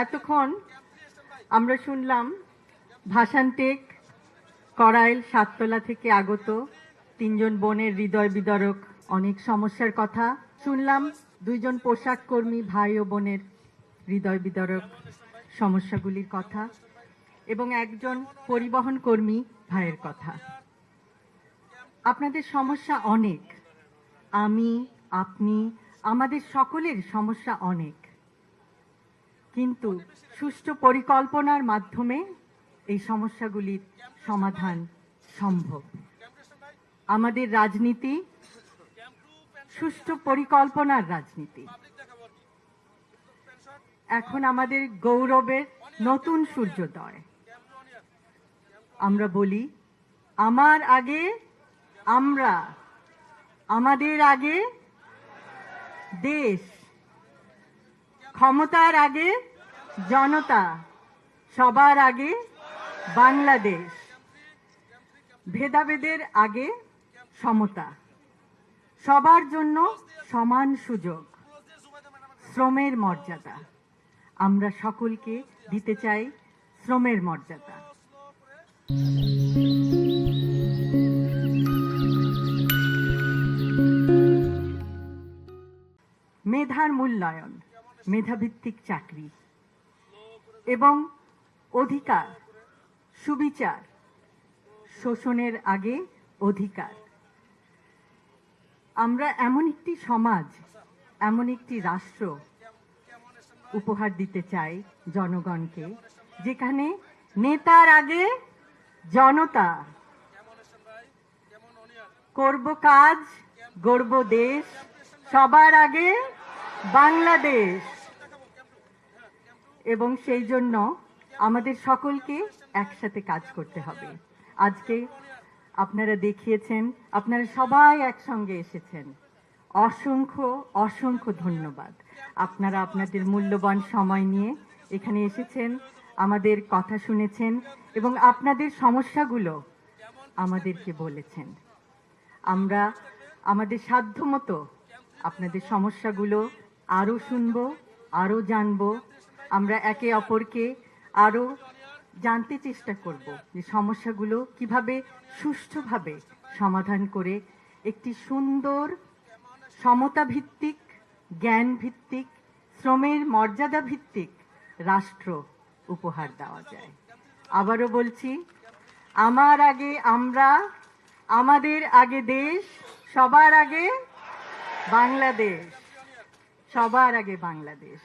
এতক্ষণ আমরা শুনলাম ভাষান্টেক করাইল সাততলা থেকে আগত তিনজন বোনের হৃদয় বিদারক অনেক সমস্যার কথা শুনলাম। দুইজন পোশাক কর্মী ভাই ও বোনের হৃদয় বিদারক সমস্যাগুলির কথা এবং একজন পরিবহন কর্মী ভাইয়ের কথা। আপনাদের সমস্যা অনেক, আমি আপনি আমাদের সকলের সমস্যা অনেক, কিন্তু সুষ্ঠু পরিকল্পনার মাধ্যমে এই সমস্যাগুলির সমাধান সম্ভব। আমাদের রাজনীতি সুষ্ঠু পরিকল্পনার রাজনীতি। এখন আমাদের গৌরবের নতুন সূর্যোদয়। আমরা বলি আমার আগে আমরা, আমাদের আগে দেশ, ক্ষমতার আগে জনতা, সবার আগে বাংলাদেশ, ভেদাভেদের আগে সমতা, সবার জন্য সমান সুযোগ, শ্রমের মর্যাদা। আমরা সকলকে দিতে চাই শ্রমের মর্যাদা। মেধার মূল্যায়ন, মেধাভিত্তিক চাকরি এবং অধিকার, সুবিচার, শোষণের আগে অধিকার। আমরা এমন একটি সমাজ, এমন একটি রাষ্ট্র উপহার দিতে চাই জনগণকে, যেখানে নেতার আগে জনতা, করব কাজ, গড়ব দেশ, সবার আগে বাংলাদেশ। এবং সেই জন্য আমাদের সকলকে একসাথে কাজ করতে হবে। আজকে আপনারা দেখিয়েছেন, আপনারা সবাই একসঙ্গে এসেছেন। অসংখ্য অসংখ্য ধন্যবাদ। আপনারা আপনাদের মূল্যবান সময় নিয়ে এখানে এসেছেন, আমাদের কথা শুনেছেন এবং আপনাদের সমস্যাগুলো আমাদেরকে বলেছেন। আমরা আমাদের সাধ্যমতো আপনাদের সমস্যাগুলো আরও শুনব, আরও জানব। আমরা একে অপরকে আরও জানতে চেষ্টা করব যে সমস্যাগুলো কিভাবে সুষ্ঠুভাবে সমাধান করে একটি সুন্দর সমতা ভিত্তিক, জ্ঞান ভিত্তিক, শ্রমের মর্যাদা ভিত্তিক রাষ্ট্র উপহার দেওয়া যায়। আবারও বলছি, আমার আগে আমরা, আমাদের আগে দেশ, সবার আগে বাংলাদেশ, সবার আগে বাংলাদেশ।